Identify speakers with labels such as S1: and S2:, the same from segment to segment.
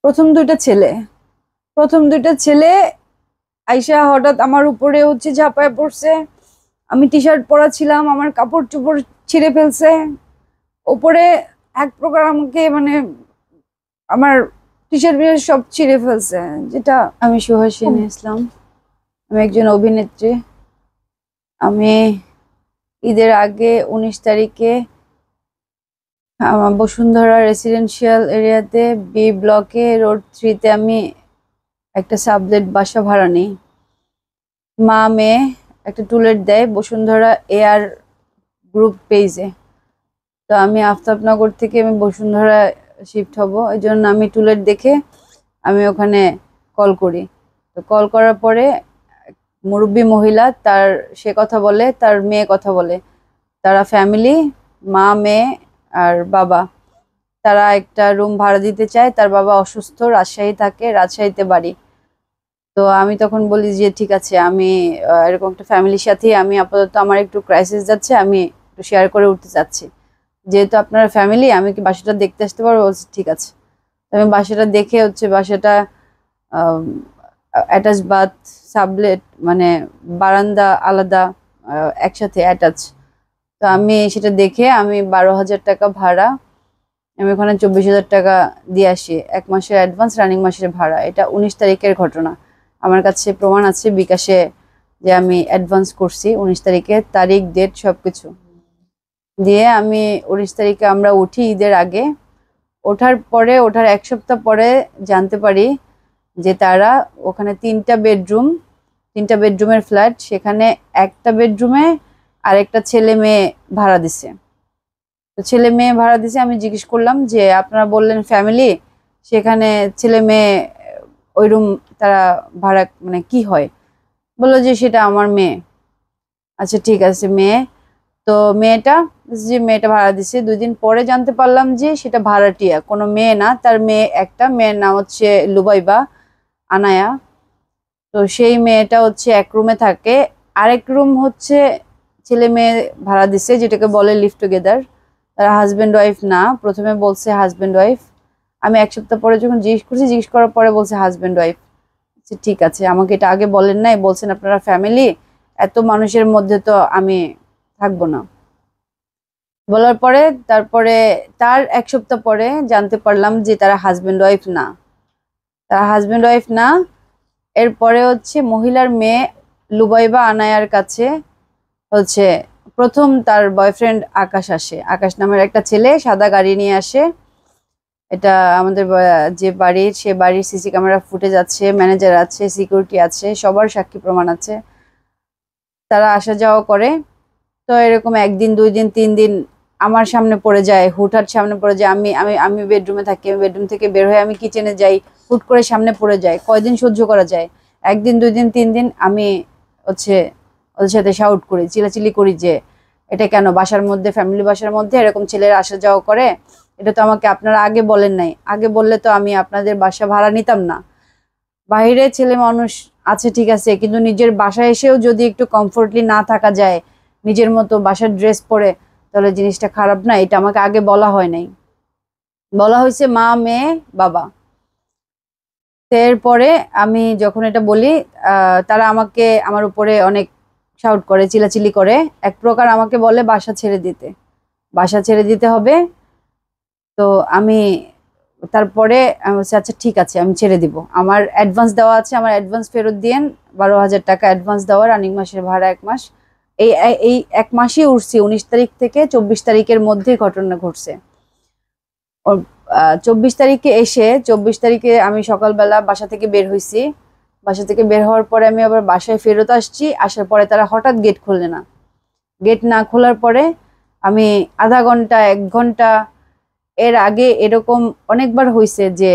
S1: প্রথম দুইটা ছেলে প্রথম দুইটা ছেলে আইসা হঠাৎ আমার উপরে ঝাঁপায় পড়ছে। আমি টি শার্ট পরা ছিলাম, আমার কাপড় চোপড় ছিঁড়ে ফেলছে। ওপরে এক প্রকার আমাকে মানে আমার টি শার্ট সব ছিঁড়ে ফেলছে। যেটা আমি সুহাসিনী ইসলাম, আমি একজন অভিনেত্রী। আমি ঈদের আগে 19 তারিখে বসুন্ধরা রেসিডেন্সিয়াল এরিয়াতে বি ব্লকে রোড 3-তে আমি একটা সাবলেট বাসা ভাড়া নিই। মা মেয়ে একটা টুলেট দেয় বসুন্ধরা এয়ার গ্রুপ পেজে। তো আমি আফতাবনগর থেকে আমি বসুন্ধরা শিফট হব, এই জন্য আমি টুলেট দেখে আমি ওখানে কল করি। তো কল করার পরে মুরব্বী মহিলা সে কথা বলে, তার মেয়ে কথা বলে। তারা ফ্যামিলি, মা মেয়ে আর বাবা, তারা একটা রুম ভাড়া দিতে চায়। তার বাবা অসুস্থ, রাজশাহী থাকে, রাজশাহীতে বাড়ি। তো আমি তখন বলি যে ঠিক আছে, আমি এরকম একটা ফ্যামিলির সাথে আমি আপাতত আমার একটু ক্রাইসিস যাচ্ছে, আমি একটু শেয়ার করে উঠতে চাচ্ছি। যেহেতু আপনারা ফ্যামিলি, আমি কি বাসাটা দেখতে আসতে পারবো? বলছি ঠিক আছে। আমি বাসাটা দেখে বাসাটা অ্যাটাচ বাথ, সাবলেট, মানে বারান্দা আলাদা, একসাথে অ্যাটাচ। তো আমি সেটা দেখে আমি 12,000 টাকা ভাড়া, আমি ওখানে 24,000 টাকা দিয়ে আসি। 1 মাসের অ্যাডভান্স, রানিং মাসের ভাড়া। এটা 19 তারিখের ঘটনা। আমার কাছে প্রমাণ আছে বিকাশে যে আমি অ্যাডভান্স করছি 19 তারিখে, তারিখ ডেট সবকিছু দিয়ে। আমি 19 তারিখে আমরা উঠি ঈদের আগে। ওঠার 1 সপ্তাহ পরে জানতে পারি যে তারা ওখানে 3টা বেডরুমের ফ্ল্যাট, সেখানে একটা বেডরুমে আরেকটা ছেলে মেয়ে ভাড়া দিছে। তো ছেলে মেয়ে ভাড়া দিছে। আমি জিজ্ঞেস করলাম যে আপনারা বললেন ফ্যামিলি, সেখানে ছেলে মেয়ে ওই রুম তারা ভাড়া মানে কি হয়? বললো যে সেটা আমার মেয়ে। আচ্ছা ঠিক আছে, মেয়ে। তো মেয়েটা ভাড়া দিছে। 2 দিন পরে জানতে পারলাম যে সেটা ভাড়াটিয়া, কোনো মেয়ে না। তার মেয়ে একটা, মেয়ের নাম হচ্ছে লুবাইবা আনায়া। তো সেই মেয়েটা এক রুমে থাকে, আরেক রুম ছেলে মেয়ে ভাড়া দিছে, যেটাকে বলে লিভ টুগেদার। তারা হাজব্যান্ড ওয়াইফ না, প্রথমে বলছে হাজব্যান্ড ওয়াইফ। আমি 1 সপ্তাহ পরে যখন জিজ্ঞেস করার পরে বলছে হাজব্যান্ড ওয়াইফ। ঠিক আছে, আমাকে এটা আগে বলেন নাই, বলছেন আপনারা ফ্যামিলি, এত মানুষের মধ্যে তো আমি থাকবো না। বলার পরে তার 1 সপ্তাহ পরে জানতে পারলাম যে তারা হাজব্যান্ড ওয়াইফ না। এরপরে মহিলার মেয়ে লুবাইবা আনায়ার কাছে প্রথম তার বয়ফ্রেন্ড আকাশ আসে। আকাশ নামের একটা ছেলে সাদা গাড়ি নিয়ে আসে। এটা আমাদের যে সে বাড়ির সিসি ক্যামেরা ফুটেজ আছে, ম্যানেজার আছে, সিকিউরিটি আছে, সবার সাক্ষী প্রমাণ আছে। তারা আসা যাওয়া করে। তো এরকম 1 দিন 2 দিন 3 দিন আমার সামনে পড়ে যায়, হুটহাট সামনে পড়ে যায়। আমি বেডরুমে থাকি, বেডরুম থেকে বের হয়ে আমি কিচেনে যাই, হুট করে সামনে পড়ে যায়। কয়দিন সহ্য করা যায়? 1 দিন 2 দিন 3 দিন আমি ওদের সাথে শাউট করি, চিলাচিলি করি যে এটা কেন বাসার মধ্যে, ফ্যামিলি বাসার মধ্যে এরকম ছেলেরা আসা যাওয়া করে? এটা তো আমাকে আপনারা আগে বলেন নাই। আগে বললে তো আমি আপনাদের বাসা ভাড়া নিতাম না। বাইরে ছেলে মানুষ আছে ঠিক আছে, কিন্তু নিজের বাসায় এসেও যদি একটু কমফোর্টলি না থাকা যায়, নিজের মতো বাসার ড্রেস পরে, তাহলে জিনিসটা খারাপ না? এটা আমাকে আগে বলা হয় নাই। বলা হয়েছে মা মেয়ে বাবা। এরপরে আমি যখন এটা বলি, তারা আমার উপরে অনেক শাউট করে, চিলাচিলি করে। এক প্রকার আমাকে বলে বাসা ছেড়ে দিতে হবে। তো আমি তারপরে আচ্ছা ঠিক আছে, আমি ছেড়ে দিব। আমার অ্যাডভান্স দেওয়া আছে, আমার অ্যাডভান্স ফেরত দিয়েন। 12,000 টাকা অ্যাডভান্স দেওয়া, রানিং মাসের ভাড়া 1 মাস। এই 1 মাসই উঠছি। 19 তারিখ থেকে 24 তারিখের মধ্যে ঘটনা ঘটছে। 24 তারিখে এসে 24 তারিখে আমি সকালবেলা বাসা থেকে বের হয়েছি। বাসা থেকে বের হওয়ার পরে আমি আবার বাসায় ফেরত আসছি। আসার পরে তারা হঠাৎ গেট খুললে না। গেট না খোলার পরে আমি আধা ঘন্টা 1 ঘন্টা, এর আগে এরকম অনেকবার হয়েছে যে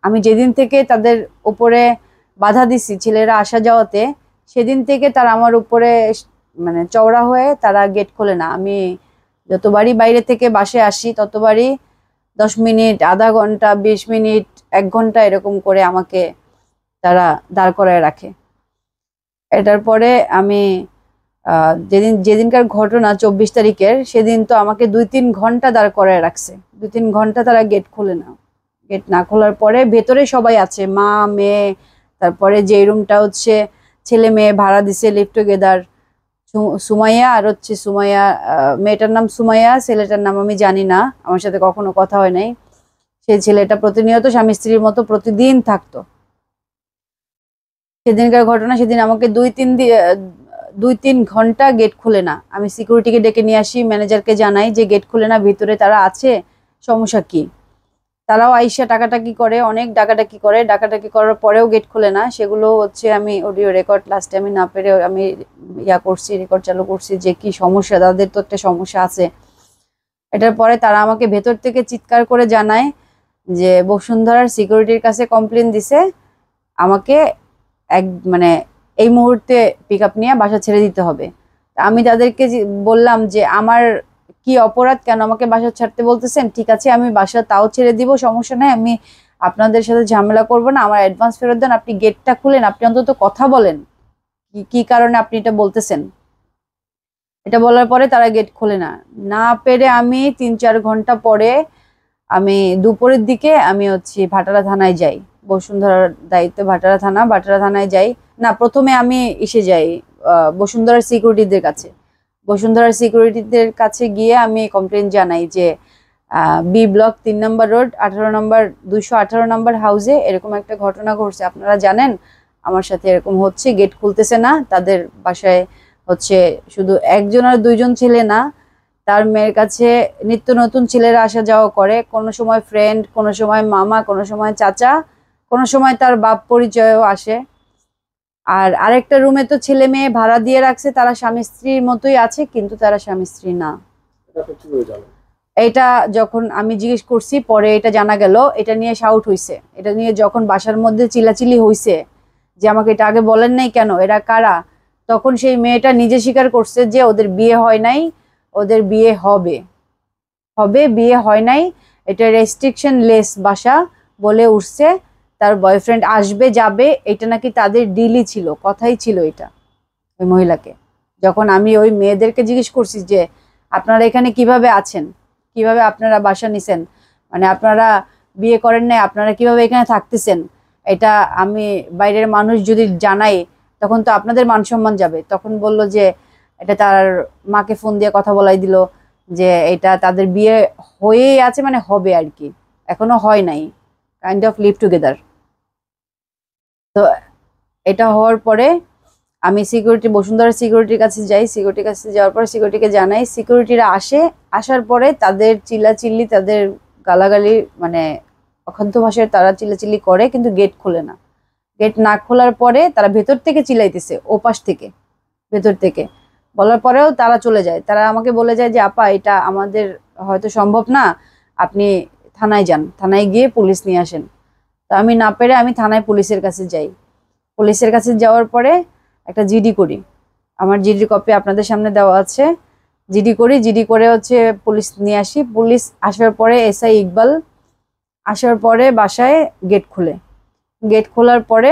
S1: আমি যেদিন থেকে তাদের উপরে বাধা দিছি ছেলেরা আসা যাওয়াতে, সেদিন থেকে তারা আমার উপরে মানে চওড়া হয়ে তারা গেট খোলে না। আমি যতবারই বাইরে থেকে বাসে আসি ততবারই 10 মিনিট, আধা ঘন্টা, 20 মিনিট, 1 ঘন্টা এরকম করে আমাকে তারা দাঁড় করায় রাখে। এটার পরে আমি যেদিনকার ঘটনা 24 তারিখের, সেদিন তো আমাকে 2-3 ঘন্টা দাঁড় করায় রাখছে। 2-3 ঘন্টা তারা গেট খোলে না। গেট না খোলার পরে ভেতরে সবাই আছে, মা মেয়ে, তারপরে যে রুমটা হচ্ছে ছেলে মেয়ে ভাড়া দিছে লিভ টুগেদার, সুমাইয়া আর হচ্ছে সুমাইয়া, মেয়েটার নাম সুমাইয়া, ছেলেটার নাম আমি জানি না, আমার সাথে কখনো কথা হয় নাই। সেই ছেলেটা প্রতিনিয়ত স্বামী স্ত্রীর মতো প্রতিদিন থাকতো। সেদিনকার ঘটনা, সেদিন আমাকে 2-3 ঘন্টা গেট খুলে না, আমি সিকিউরিটিকে ডেকে নিয়ে আসি, ম্যানেজারকে জানাই যে গেট খুলে না, ভিতরে তারা আছে, সমস্যা কি। তারাও আইসা ডাকাডাকি করে, অনেক ডাকাডাকি করে, ডাকাডাকি করার পরেও গেট খুলে না। সেগুলো হচ্ছে আমি অডিও রেকর্ড লাস্টে আমি না পেরে আমি করছি, রেকর্ড চালু করছি যে কি সমস্যা, তাদের তো একটা সমস্যা আছে। এটার পরে তারা আমাকে ভেতর থেকে চিৎকার করে জানায় যে বসুন্ধরার সিকিউরিটির কাছে কমপ্লেন দিছে, আমাকে মানে এই মুহূর্তে পিক আপ নিয়ে বাসা ছেড়ে দিতে হবে। আমি তাদেরকে বললাম যে আমার কি অপরাধ, কেন আমাকে বাসা ছাড়তে বলতেছেন? ঠিক আছে, আমি বাসা তাও ছেড়ে দিব, সমস্যা নাই, আমি আপনাদের সাথে ঝামেলা করবো না, আমার অ্যাডভান্স ফেরত দেন, আপনি গেটটা খুলেন, আপনি অন্তত কথা বলেন কি কারণে আপনি এটা বলতেছেন। এটা বলার পরে তারা গেট খোলে না। না পেরে আমি 3-4 ঘন্টা পরে আমি দুপুরের দিকে আমি হচ্ছে ভাটারা থানায় যাই, বসুন্ধরার দায়িত্বে ভাটারা থানায় যাই। না, প্রথমে আমি যাই বসুন্ধরার সিকিউরিটিদের কাছে। বসুন্ধরার সিকিউরিটিদের কাছে গিয়ে আমি কমপ্লেন জানাই যে বি ব্লক 3 নম্বর রোড 18 নম্বর 218 নম্বর হাউসে এরকম একটা ঘটনা ঘটছে, আপনারা জানেন আমার সাথে এরকম হচ্ছে, গেট খুলতেছে না, তাদের বাসায় হচ্ছে শুধু 1জন আর 2জন ছেলে না, তার মেয়ের কাছে নিত্য নতুন ছেলেরা আসা যাওয়া করে, কোনো সময় ফ্রেন্ড, কোনো সময় মামা, কোনো সময় চাচা, কোনো সময় তার বাপ পরিচয়ও আসে। আর আরেকটা রুমে তো ছেলে মেয়ে ভাড়া দিয়ে রাখছে, তারা স্বামী স্ত্রীর মতোই আছে, কিন্তু তারা স্বামী স্ত্রী না। এটা যখন আমি জিজ্ঞেস করছি পরে এটা জানা গেল, এটা নিয়ে শাউট হইছে, এটা নিয়ে যখন বাসার মধ্যে চিল্লাচিল্লি হইছে যে আমাকে এটা আগে বলেন নাই কেন, এরা কারা, তখন সেই মেয়েটা নিজে স্বীকার করছে যে ওদের বিয়ে হয় নাই, ওদের বিয়ে হবে, বিয়ে হয় নাই, এটা রেস্ট্রিকশন লেস বাসা বলে উঠছে, তার বয়ফ্রেন্ড আসবে যাবে, এটা নাকি তাদের ডিলই ছিল, কথাই ছিল এটা ওই মহিলাকে। যখন আমি ওই মেয়েদেরকে জিজ্ঞেস করছি যে আপনারা এখানে কিভাবে আছেন, কিভাবে আপনারা বাসা নিছেন, মানে আপনারা বিয়ে করেন নাই, আপনারা কিভাবে এখানে থাকতেছেন, এটা আমি বাইরের মানুষ যদি জানাই তখন তো আপনাদের মান সম্মান যাবে, তখন বলল যে এটা তার মাকে ফোন দিয়ে কথা বলাই দিল যে এটা তাদের বিয়ে হয়েই আছে, মানে হবে আর কি, এখনো হয় নাই, কাইন্ড অফ লিভ টুগেদার। তো এটা হওয়ার পরে আমি বসুন্ধরা সিকিউরিটির কাছে যাই, সিকিউরিটির কাছে যাওয়ার পর সিকিউরিটিকে জানাই, সিকিউরিটিরা আসার পরে তাদের চিল্লাচিল্লি, তাদের গালাগালি, মানে অখাদ্য ভাষায় তারা চিল্লাচিল্লি করে, কিন্তু গেট খোলে না। গেট না খোলার পরে তারা ভেতর থেকে চিল্লাইতেছে, ওপাশ থেকে, ভেতর থেকে বলার পরেও তারা চলে যায়। তারা আমাকে বলে যায় যে আপা এটা আমাদের হয়তো সম্ভব না, আপনি থানায় যান, থানায় গিয়ে পুলিশ নিয়ে আসেন। তো আমি না পেরে আমি থানায় পুলিশের কাছে যাই। পুলিশের কাছে যাওয়ার পরে একটা জিডি করি, আমার জিডি কপি আপনাদের সামনে দেওয়া আছে। জিডি করে হচ্ছে পুলিশ নিয়ে আসি। পুলিশ আসার পরে এসআই ইকবাল আসার পরে বাসায় গেট খুলে, গেট খোলার পরে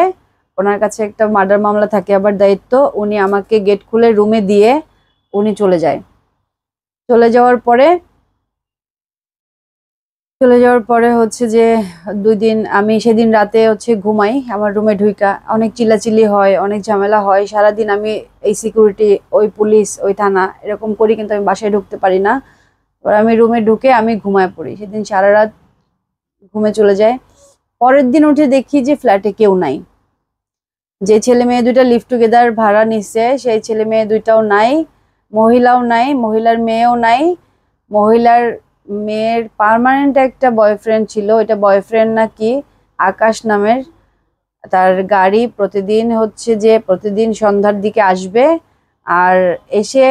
S1: ওনার কাছে একটা মার্ডার মামলা থাকে আবার দায়িত্ব, উনি আমাকে গেট খুলে রুমে দিয়ে উনি চলে যায়। চলে যাওয়ার পরে হচ্ছে যে 2 দিন আমি সেদিন রাতে হচ্ছে ঘুমাই, আমার রুমে ঢুইকা অনেক চিল্লাচিল্লি হয়, অনেক ঝামেলা হয়, সারাদিন আমি এই সিকিউরিটি, ওই পুলিশ, ওই থানা এরকম করি, কিন্তু আমি বাসায় ঢুকতে পারি না। এবার আমি রুমে ঢুকে আমি ঘুমায় পড়ি, সেদিন সারা রাত ঘুমে চলে যায়। পরের দিন উঠে দেখি যে ফ্ল্যাটে কেউ নাই, যে ছেলে মেয়ে দুইটা লিভ টুগেদার ভাড়া নিচ্ছে সেই ছেলে মেয়ে দুইটাও নাই, মহিলাও নাই, মহিলার মেয়েও নাই। মহিলার মেয়ের পার্মানেন্ট একটা বয়ফ্রেন্ড ছিল, এটা বয়ফ্রেন্ড নাকি আকাশ নামের, তার গাড়ি প্রতিদিন হচ্ছে যে প্রতিদিন সন্ধ্যার দিকে আসবে আর এসে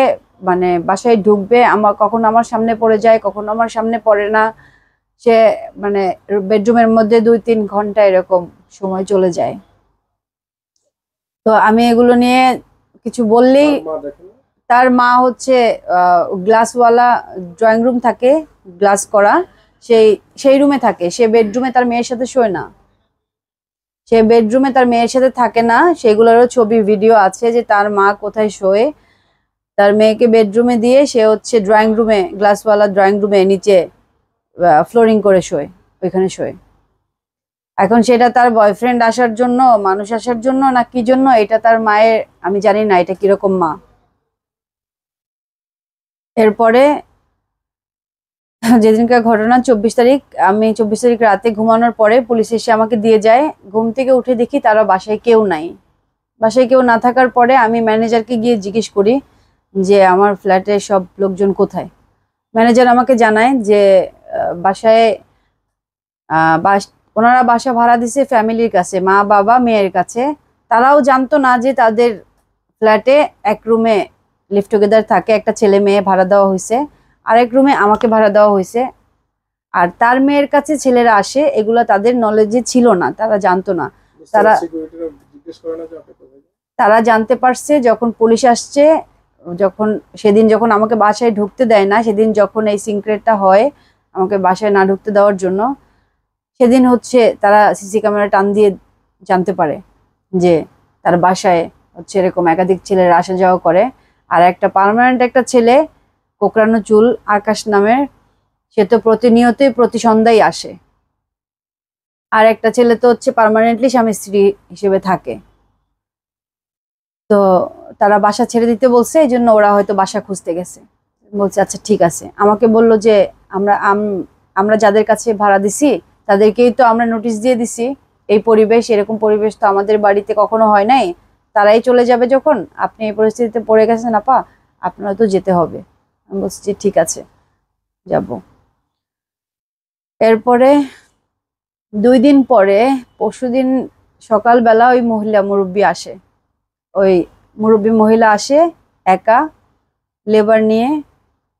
S1: মানে বাসায় ঢুকবে, কখনো আমার সামনে পড়ে যায়, কখনো আমার সামনে পড়ে না, সে মানে বেডরুমের মধ্যে 2-3 ঘন্টা এরকম সময় চলে যায়। তো আমি এগুলো নিয়ে কিছু বললেই, তার মা হচ্ছে গ্লাসওয়ালা ড্রয়িং রুম থাকে, গ্লাস করা, সেই রুমে থাকে, সে বেডরুমে তার মেয়ের সাথে শোয় না, সে বেডরুমে তার মেয়ের সাথে থাকে না। সেগুলোরও ছবি ভিডিও আছে যে তার মা কোথায় শোয়, তার মেয়েকে বেডরুমে দিয়ে সে হচ্ছে ড্রয়িং রুমে, গ্লাসওয়ালা ড্রয়িং রুমে নিচে ফ্লোরিং করে শোয়, ওইখানে শোয়। এখন সেটা তার বয়ফ্রেন্ড আসার জন্য, মানুষ আসার জন্য, না কি জন্য, এটা তার মায়ের, আমি জানি না এটা কিরকম মা। এরপরে যেদিনকার ঘটনা 24 তারিখ, আমি 24 তারিখ রাতে ঘুমানোর পরে পুলিশ এসে আমাকে দিয়ে যায়। ঘুম থেকে উঠে দেখি তারা বাসায় কেউ নাই। বাসায় কেউ না থাকার পরে আমি ম্যানেজারকে গিয়ে জিজ্ঞেস করি যে আমার ফ্ল্যাটের সব লোকজন কোথায়। ম্যানেজার আমাকে জানায় যে বাসায় ওনারা বাসা ভাড়া দিছে ফ্যামিলির কাছে, মা বাবা মেয়ের কাছে। তারাও জানতো না যে তাদের ফ্ল্যাটে এক রুমে লিভ টুগেদার থাকে, একটা ছেলে মেয়ে ভাড়া দেওয়া হয়েছে, আর এক রুমে আমাকে ভাড়া দেওয়া হয়েছে। আর তার মেয়ের কাছে ছেলেরা আসে, এগুলো তাদের নলেজে ছিল না, তারা জানতো না। তারা তারা জানতে পারছে যখন পুলিশ আসছে, সেদিন যখন আমাকে বাসায় ঢুকতে দেয় না, সেদিন যখন এই সিক্রেটটা হয় আমাকে বাসায় না ঢুকতে দেওয়ার জন্য, সেদিন হচ্ছে তারা সিসি ক্যামেরা টান দিয়ে জানতে পারে যে তার বাসায় হচ্ছে এরকম একাধিক ছেলেরা আসা যাওয়া করে। আর একটা পার্মানেন্ট একটা ছেলে, কোকড়ানো চুল, আকাশ নামের, সে তো প্রতিনিয়তই প্রতি সন্ধ্যায় আসে। আর একটা ছেলে তো হচ্ছে পার্মানেন্টলি স্বামী স্ত্রী হিসেবে থাকে। তো তারা বাসা ছেড়ে দিতে বলছে, এই জন্য ওরা হয়তো বাসা খুঁজতে গেছে। বলছে আচ্ছা ঠিক আছে। আমাকে বললো যে আমরা যাদের কাছে ভাড়া দিছি তাদেরকেই তো আমরা নোটিশ দিয়ে দিছি, এই পরিবেশ, এরকম পরিবেশ তো আমাদের বাড়িতে কখনো হয় নাই, তারাই চলে যাবে যখন, আপনি এই পরিস্থিতিতে পড়ে গেছেন আপা, আপনারা তো যেতে হবে। আমি বলছি যে ঠিক আছে যাব। এরপরে 2 দিন পরে, পরশুদিন সকালবেলা ওই মহিলা মুরব্বী আসে, ওই মুরব্বী মহিলা আসে একা, লেবার নিয়ে,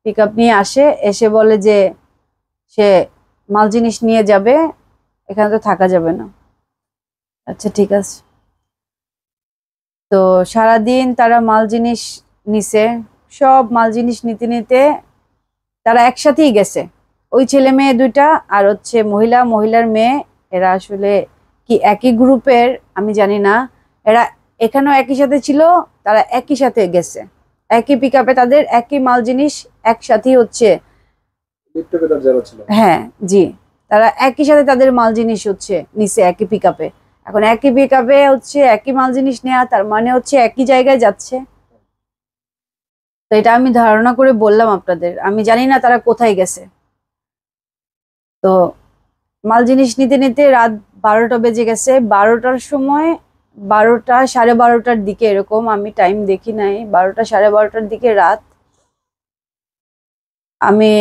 S1: পিক আপ নিয়ে আসে, এসে বলে যে সে মাল জিনিস নিয়ে যাবে, এখানে তো থাকা যাবে না। আচ্ছা ঠিক আছে। তো সারাদিন তারা মাল জিনিস নিছে, সব মাল জিনিস নিতে নিতে তারা একসাথেই গেছে, ওই ছেলে মেয়ে দুইটা আর হচ্ছে মহিলার মেয়ে। এরা আসলে কি একই গ্রুপের আমি জানি না, এরা এখানেও একই সাথে ছিল, তারা একই সাথে গেছে, একই পিক আপে, তাদের একই মাল জিনিস একসাথেই হচ্ছে। হ্যাঁ জি, তারা একই সাথে তাদের মাল জিনিস হচ্ছে নিচে একই পিক আপে। এখন একই পিক আপে হচ্ছে একই মাল জিনিস নেওয়া, তার মানে হচ্ছে একই জায়গায় যাচ্ছে। তো এটা আমি ধারণা করে বললাম আপনাদের, আমি জানি না তারা কোথায় গেছে। তো মাল জিনিস নিতে নিতে রাত 12টা বেজে গেছে। 12টার সময়, 12টা সাড়ে 12টার দিকে এরকম, আমি টাইম দেখি নাই, 12টা সাড়ে 12টার দিকে রাত, আমি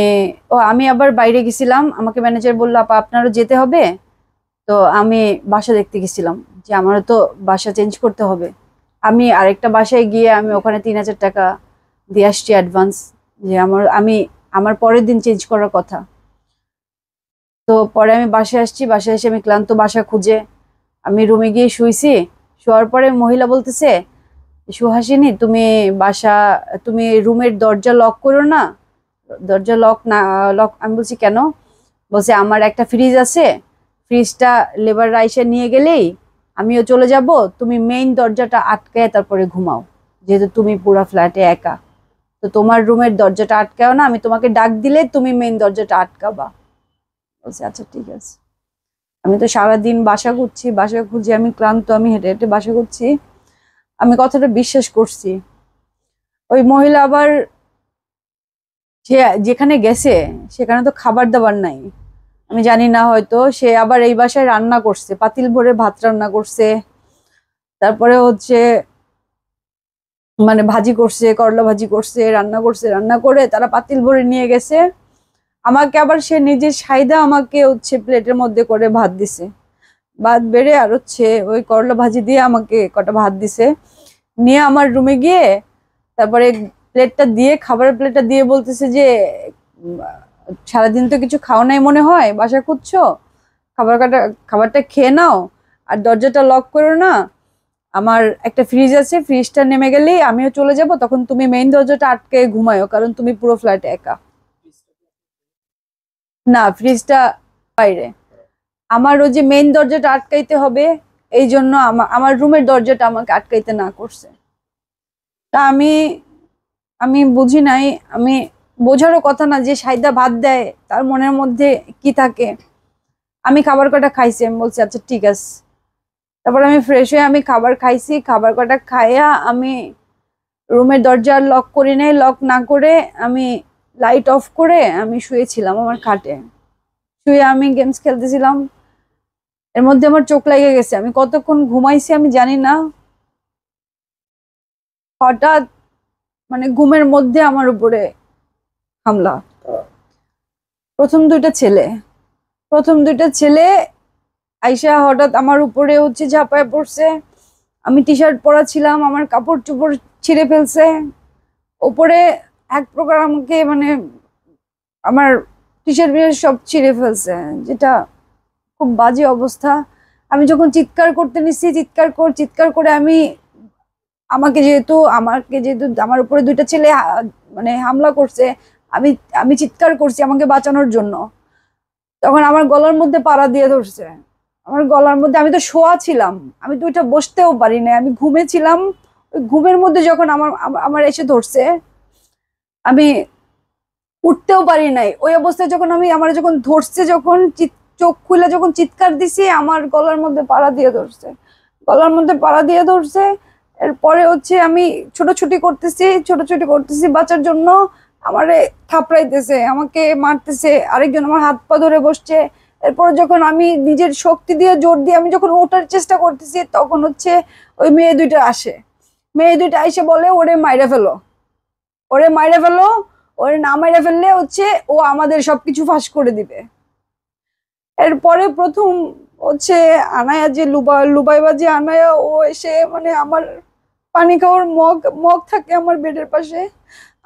S1: আমি আবার বাইরে গেছিলাম। আমাকে ম্যানেজার বললো আপা আপনারও যেতে হবে। তো আমি বাসা দেখতে গেছিলাম যে আমারও তো বাসা চেঞ্জ করতে হবে। আমি আরেকটা বাসায় গিয়ে আমি ওখানে 3000 টাকা দিয়ে আসছি অ্যাডভান্স, যে আমার পরের দিন চেঞ্জ করার কথা। তো পরে আমি বাসায় আসছি, বাসায় এসে আমি ক্লান্ত, বাসা খুঁজে আমি রুমে গিয়ে শুইছি। শোয়ার পরে মহিলা বলতেছে, সুহাসিনী তুমি রুমের দরজা লক করো না, দরজা লক না লক। আমি বলছি কেন? বলছে আমার একটা ফ্রিজ আছে, ফ্রিজটা লেবার রাইসে নিয়ে গেলেই আমিও চলে যাব, তুমি মেইন দরজাটা আটকায় তারপরে ঘুমাও, যেহেতু তুমি পুরো ফ্ল্যাটে একা, তো তোমার রুমের দরজাটা আটকাও না, আমি তোমাকে ডাক দিলে তুমি মেইন দরজাটা আটকাবা। বলছে আচ্ছা ঠিক আছে। আমি তো সারাদিন বাসা ঘুরছি, বাসা খুঁজে আমি ক্লান্ত, আমি হেঁটে হেঁটে বাসা করছি, আমি কথাটা বিশ্বাস করছি। ওই মহিলা আবার সে যেখানে গেছে সেখানে তো খাবার দাবার নাই, আমি জানি না, হয়তো সে আবার এই বাসায় রান্না করছে, পাতিল ভরে ভাত রান্না করছে, তারপরে হচ্ছে মানে ভাজি করছে, করলা ভাজি করছে, রান্না করছে, রান্না করে তারা পাতিল ভরে নিয়ে গেছে। আমাকে আবার সে নিজের সাইদা আমাকে হচ্ছে প্লেটের মধ্যে করে ভাত দিছে, ভাত বেড়ে আর হচ্ছে ওই করলা ভাজি দিয়ে আমাকে কটা ভাত দিছে, নিয়ে আমার রুমে গিয়ে তারপরে প্লেটটা দিয়ে, খাবারের প্লেটটা দিয়ে বলতেছে যে সারাদিন তো কিছু খাও নাই মনে হয়, বাসা খুঁজছো, খাবারটা খেয়ে নাও, আর দরজাটা লক করো না, আমার একটা ফ্রিজ আছে, ফ্রিজটা নেমে গেলেই আমিও চলে যাব, তখন তুমি মেইন দরজাটা আটকে ঘুমায়ো, কারণ তুমি পুরো ফ্ল্যাটে একা। না, ফ্রিজটা বাইরে, আমার ওই যে মেইন দরজাটা আটকাইতে হবে, এই জন্য আমার রুমের দরজাটা আমাকে আটকাইতে না করছে। তা আমি আমি বুঝি নাই, আমি বোঝারও কথা না, যে সাইদা ভাত দেয় তার মনের মধ্যে কি থাকে। আমি খাবার কটা খাইছি, আমি বলছি আচ্ছা ঠিক আছে। তারপর আমি ফ্রেশ হয়ে আমি খাবার খাইছি, খাবার কটা খাইয়া আমি রুমের দরজা লক করি নাই, লক না করে আমি লাইট অফ করে আমি শুয়েছিলাম আমার খাটে। শুয়ে আমি গেমস খেলতেছিলাম, এর মধ্যে আমার চোখ লেগে গেছে। আমি কতক্ষণ ঘুমাইছি আমি জানি না, হঠাৎ মানে ঘুমের মধ্যে আমার উপরে হামলা। প্রথম দুইটা ছেলে আইসা হঠাৎ আমার উপরে ঝাঁপায় পড়ছে। আমি টি শার্ট পরা ছিলাম, আমার কাপড় চোপড় ছিঁড়ে ফেলছে। উপরে এক প্রকার আমাকে মানে আমার টি শার্ট সব ছিঁড়ে ফেলছে, যেটা খুব বাজে অবস্থা। আমি যখন চিৎকার করতে নিচ্ছি, চিৎকার করে আমি আমাকে যেহেতু আমার উপরে দুইটা ছেলে মানে হামলা করছে, আমি আমি চিৎকার করছি আমাকে বাঁচানোর জন্য। তখন আমার গলার মধ্যে পাড়া দিয়ে ধরছে, আমার গলার মধ্যে। আমি তো শোয়া ছিলাম, আমি তো ওইটা বসতেও পারি না, আমি ঘুমেছিলাম। ওই ঘুমের মধ্যে যখন আমার আমার এসে ধরছে, আমি উঠতেও পারি নাই। ওই অবস্থায় যখন আমার যখন ধরছে, যখন চোখ খুলে যখন চিৎকার দিছি, আমার গলার মধ্যে পাড়া দিয়ে ধরছে, গলার মধ্যে পাড়া দিয়ে ধরছে। এরপরে আমি ছোটাছুটি করতেছি বাঁচার জন্য। আমারে থাপড়াইতেছে, আমাকে মারতেছে, আরেকজন আমার হাত পা ধরে বসছে। এরপর যখন আমি নিজের শক্তি দিয়ে জোর দিয়ে আমি যখন ওঠার চেষ্টা করতেছি, তখন ওই মেয়ে দুইটা আসে। মেয়ে দুইটা এসে বলে ওরে মাইরা ফেলো, ওরে মাইরা ফেলো, ওরে না মাইরা ফেললে ও আমাদের সবকিছু ফাঁস করে দিবে। এরপরে প্রথম আনায়া, যে লুবাইবা যে আনায়া, ও এসে মানে আমার পানি খাওয়ার মগ মগ থাকে আমার বেডের পাশে,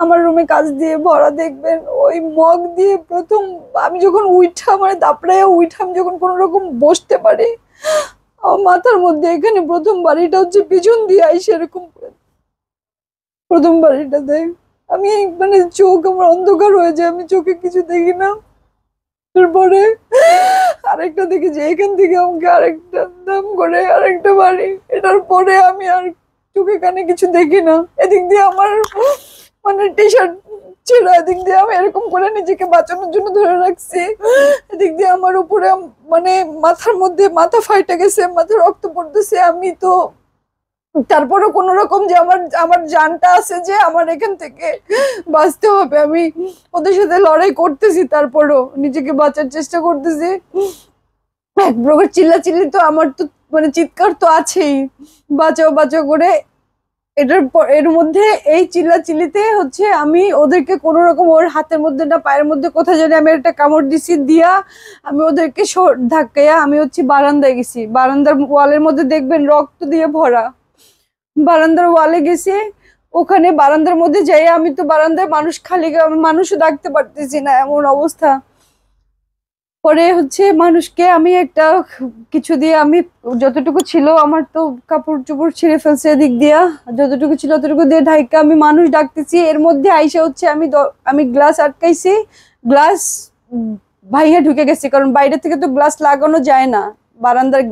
S1: আমার রুমে কাচ দিয়ে ভরা, দেখবেন ওই মগ দিয়ে প্রথম আমি যখন উইঠা মানে দাপড়াইয়া উইঠা আমি যখন কোনো রকম বসতে পারি, আমার মাথার মধ্যে এখানে প্রথম বাড়িটা পিছন দিয়ে আইসে এরকম প্রথম বাড়িটা দেয়। আমি মানে চোখ আমার অন্ধকার হয়ে যায়, আমি চোখে কিছু দেখি না। তারপরে আরেকটা দেখি যে এখান থেকে আমাকে আরেকটা দাম করে আরেকটা বাড়ি, এটার পরে আমি আর চোখে কানে কিছু দেখি না। এদিক দিয়ে আমার মানে টি শার্ট ছিল, এদিক দিয়ে আমি এরকম করে নিজেকে বাঁচানোর জন্য ধরে রাখছি। এদিক দিয়ে আমার উপরে মানে মাথার মধ্যে মাথা ফাইটে গেছে, মাথা রক্ত পড়তেছে। আমি তো তারপরে কোন রকম যে আমার আমার জানটা আছে, যে আমার এখান থেকে বাঁচতে হবে, আমি ওদের সাথে লড়াই করতেছি, তারপরও নিজেকে বাঁচার চেষ্টা করতেছি। এক প্রকার চিল্লাচিল্লি তো আমার তো মানে চিৎকার তো আছেই, বাঁচাও বাঁচাও করে। এর মধ্যে এই চিল্লাচিল্লিতে আমি ওদেরকে কোন রকম ওর হাতের মধ্যে না পায়ের মধ্যে কোথায় জানি আমি একটা কামড় দিছি, দিয়া আমি ওদেরকে ধাক্কাইয়া আমি বারান্দায় গেছি। বারান্দার ওয়ালের মধ্যে দেখবেন রক্ত দিয়ে ভরা, বারান্দার ওয়ালে গেছি। ওখানে বারান্দার মধ্যে যাই, আমি তো বারান্দায় মানুষ খালি, আমি মানুষও ডাকতে পারতেছি না, এমন অবস্থা। পরে মানুষকে আমি একটা কিছু দিয়ে আমি যতটুকু ছিল আমার তো কাপড় চোপড় ছিঁড়ে ফেলছে, এদিক দিয়া যতটুকু ছিল ততটুকু দিয়ে ঢাইকা আমি মানুষ ডাকতেছি। এর মধ্যে আইসা আমি গ্লাস আটকাইছি, গ্লাস ভাইয়া ঢুকে গেছি, কারণ বাইরে থেকে তো গ্লাস লাগানো যায় না। বারান্দার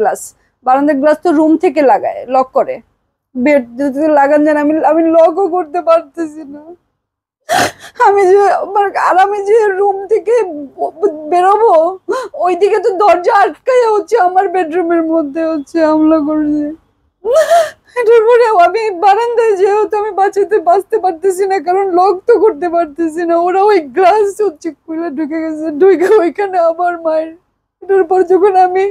S1: গ্লাস তো রুম থেকে লাগায়, লক করে, বেড লাগান যায় না। আমি লকও করতে পারতেছি না। আমি যে রুম থেকে বেরোবো, ওইদিকে তো দরজা আটকাই আমার বেডরুমের মধ্যে হামলা করছে। এটার পরে আমি বারান্দায় যেহেতু আমি বাঁচতে পারতেছি না, কারণ লক তো করতে পারতেছি না। ওরা ওই গ্লাস খুলে ঢুকে গেছে, ঢুকে ওইখানে আবার মায়ের। এটার পর যখন আমি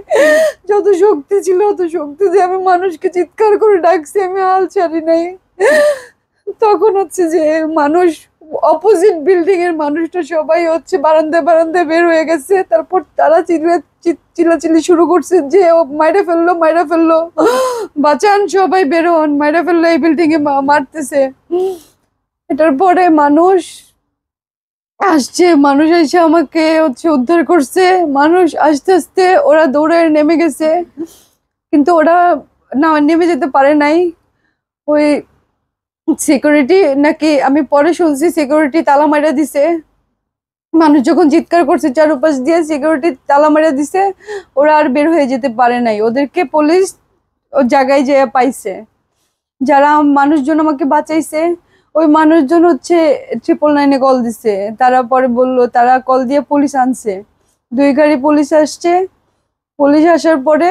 S1: যত শক্তি ছিল অত শক্তি দিয়ে আমি মানুষকে চিৎকার করে ডাকছি, আমি হাল ছাড়ি নাই। তখন যে মানুষ অপোজিট বিল্ডিং এর মানুষটা সবাই বারান্দায় বারান্দায় বের হয়ে গেছে। তারপর তারা চিল্লাচিল্লি শুরু করছে যে ও মাইরা ফেললো, বাঁচান সবাই বের হন, মাইরা ফেললো, এই বিল্ডিং এ মারতেছে। এটার পরে মানুষ আসছে, মানুষ এসে আমাকে উদ্ধার করছে। মানুষ আস্তে আস্তে ওরা দৌড়ে নেমে গেছে, কিন্তু ওরা না নেমে যেতে পারে নাই। ওই সিকিউরিটি নাকি আমি পরে শুনছি সিকিউরিটি তালা মারা দিছে। মানুষ যখন চিৎকার করছে চারপাশ দিয়ে, সিকিউরিটি তালা মারা দিছে, ওরা আর বের হয়ে যেতে পারে নাই। ওদেরকে পুলিশ ও জায়গায় যেয়ে পাইছে। যারা মানুষজন আমাকে বাঁচাইছে, ওই মানুষজন 999-এ কল দিছে। তারা পরে বললো, তারা কল দিয়ে পুলিশ আনছে, 2 গাড়ি পুলিশ আসছে। পুলিশ আসার পরে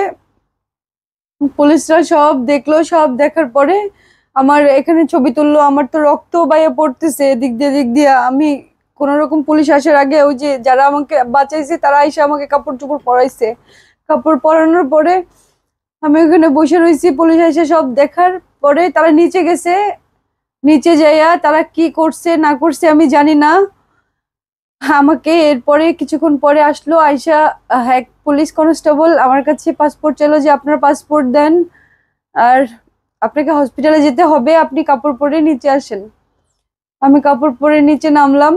S1: পুলিশরা সব দেখলো, সব দেখার পরে আমার এখানে ছবি তুললো। আমার তো রক্ত বাইরে পড়তেছে দিক দিয়ে। আমি কোন রকম পুলিশ আসার আগে ওই যে যারা আমাকে বাঁচাইছে তারা এসে আমাকে কাপড় চোপড় পরাইছে। কাপড় পরানোর পরে আমি ওখানে বসে রয়েছি। পুলিশ এসে সব দেখার পরে তারা নিচে গেছে। নিচে যাইয়া তারা কি করছে না করছে আমি জানি না। আমাকে এরপরে কিছুক্ষণ পরে আসলো আয়শা, এক পুলিশ কনস্টেবল আমার কাছে পাসপোর্ট চাইলো যে আপনার পাসপোর্ট দেন, আর আপনাকে হসপিটালে যেতে হবে, আপনি কাপড় পরে নিচে আসেন। আমি কাপড় পরে নিচে নামলাম।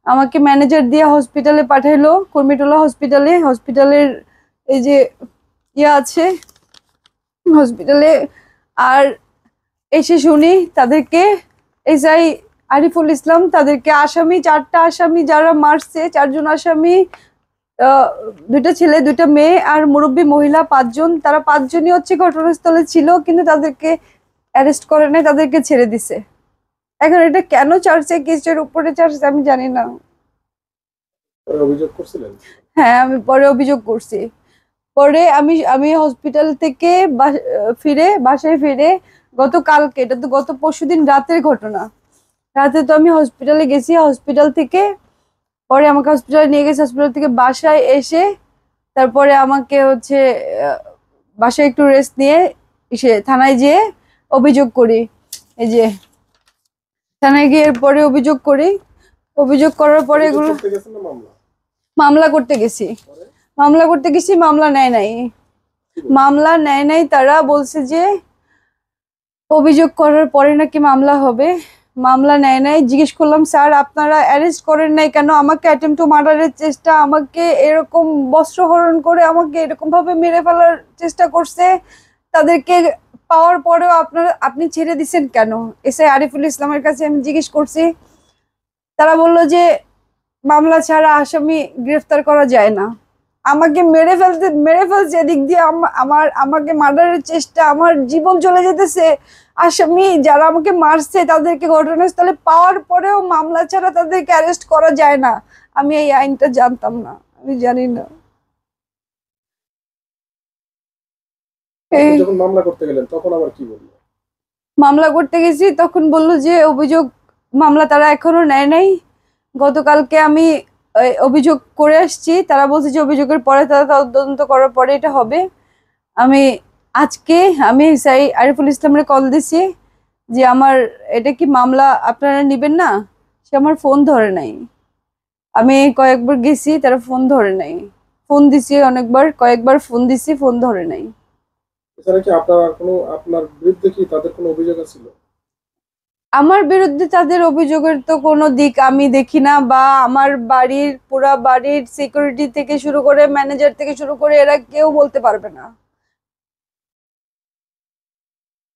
S1: আমাকে ম্যানেজার দিয়ে হসপিটালে পাঠাইলো, কুর্মিটোলা হসপিটালে। হসপিটালের এই যে ইয়ে আছে হসপিটালে। আর এসে শুনি তাদেরকে এসআই আরিফুল ইসলাম তাদেরকে আসামি, 4টা আসামি যারা মারছে, 4জন আসামি, 2টা ছেলে 2টা মেয়ে আর মুরব্বী মহিলা 5জন। তারা 5জনই হচ্ছে ঘটনাস্থলে ছিল, কিন্তু তাদেরকে অ্যারেস্ট করে নাই, তাদেরকে ছেড়ে দিছে। এখন এটা কেন ছাড়ছে, কেসের উপরে ছাড়ছে আমি জানি না।
S2: অভিযোগ করছিলেন?
S1: হ্যাঁ, আমি পরে অভিযোগ করছি। পরে আমি হসপিটাল থেকে বাসায় ফিরে গতকালকে, এটা তো গত পরশুদিন রাতের ঘটনা, রাতে তো আমি হসপিটালে গেছি। হসপিটাল থেকে পরে আমাকে হসপিটালে নিয়ে গেছে। হসপিটাল থেকে বাসায় এসে তারপরে আমাকে হচ্ছে বাসায় একটু রেস্ট নিয়ে এসে থানায় যেয়ে অভিযোগ করি। এই যে থানায় গিয়ে এরপরে অভিযোগ করি। অভিযোগ করার পরে এগুলো মামলা করতে গেছি। মামলা নেয় নাই। তারা বলছে যে অভিযোগ করার পরে নাকি মামলা হবে, মামলা নেয় নাই। জিজ্ঞেস করলাম স্যার আপনারা অ্যারেস্ট করেন নাই কেন? আমাকে অ্যাটেম্প টু মার্ডারের চেষ্টা, আমাকে এরকম বস্ত্রহরণ করে আমাকে এরকম ভাবে মেরে ফেলার চেষ্টা করছে, তাদেরকে পাওয়ার পরেও আপনি ছেড়ে দিচ্ছেন কেন? এসআই আরিফুল ইসলামের কাছে আমি জিজ্ঞেস করছি। তারা বললো যে মামলা ছাড়া আসামি গ্রেফতার করা যায় না। আমাকে মেরে ফেলছে এদিক দিয়ে আমাকে মার্ডারের চেষ্টা, আমার জীবন চলে যেতেছে। আসামি যারা আমাকে মারছে তাদেরকে ঘটনাস্থলে পাওয়ার পরেও মামলা ছাড়া তাদেরকে অ্যারেস্ট করা যায় না। আমি এই আইনটা জানতাম না, আমি জানি না।
S2: যখন মামলা করতে গেলেন তখন আবার কি বললো?
S1: মামলা করতে গেছি তখন বললো যে মামলা তারা এখনো নেয় নাই। গতকালকে আমি অভিযোগ করে আসছি, তারা বলছে যে অভিযোগের পরে তারা তদন্ত করার পরে এটা হবে। আজকে আমি এসআই আরিফুল ইসলামের কল দিছি যে আমার এটা কি মামলা আপনারা নিবেন না? সে আমার ফোন ধরে নাই। আমি কয়েকবার গেছি, তারা ফোন ধরে নাই। ফোন দিছি কয়েকবার ফোন দিছি, ফোন ধরে নাই।
S2: এছাড়া কি আপনার বিরুদ্ধে কি তাদের কোনো অভিযোগ ছিল?
S1: আমার বিরুদ্ধে তাদের অভিযোগের তো কোনো দিক আমি দেখি না, বা আমার পুরা বাড়ির সিকিউরিটি থেকে শুরু করে ম্যানেজার থেকে শুরু করে এরা কেউ বলতে পারবে না।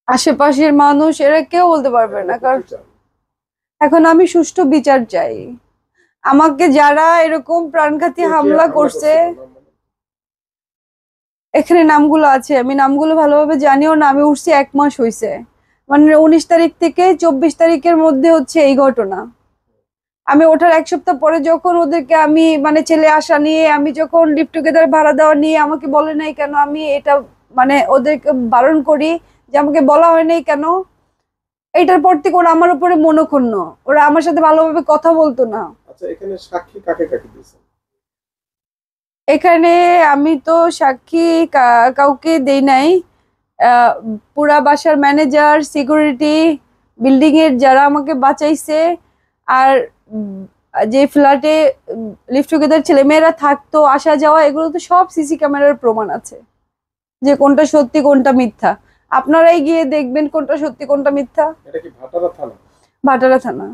S1: আশেপাশের মানুষ এরা কেউ বলতে পারবে না। কারণ এখন আমি সুষ্ঠু বিচার চাই। আমাকে যারা এরকম প্রাণঘাতী হামলা করছে, এখানে নামগুলো আছে, আমি নামগুলো ভালোভাবে জানিও না। আমি উঠছি 1 মাস হয়েছে, মানে 19 তারিখ থেকে 24 তারিখের মধ্যে হচ্ছে এই ঘটনা। আমি ওঠার 1 সপ্তাহ পরে যখন ওদেরকে আমি মানে ছেলে আসা নিয়ে আমি যখন লিভ টুগেদার ভাড়া দেওয়া নিয়ে আমাকে বলে নাই কেন, আমি এটা মানে ওদেরকে বারণ করি যে আমাকে বলা হয় নাই কেন। এটার পর থেকে ওরা আমার উপরে মনোক্ষুণ্ণ, ওরা আমার সাথে ভালোভাবে কথা বলতো না।
S2: আচ্ছা, এখানে সাক্ষী কাকে দিয়েছেন?
S1: এখানে আমি তো সাক্ষী কাউকে দেই নাই। পুরা বাসার ম্যানেজার, সিকিউরিটি, বিল্ডিং এর যারা আমাকে বাঁচাইছে, আর যে ফ্ল্যাটে লিভ টুগেদার ছেলেমেয়েরা থাকতো আসা যাওয়া, এগুলো তো সব সিসি ক্যামেরার প্রমাণ আছে যে কোনটা সত্যি কোনটা মিথ্যা। আপনারাই গিয়ে দেখবেন কোনটা সত্যি কোনটা মিথ্যা।
S2: এটা কি ভাটারা থানা?
S1: ভাটারা থানা।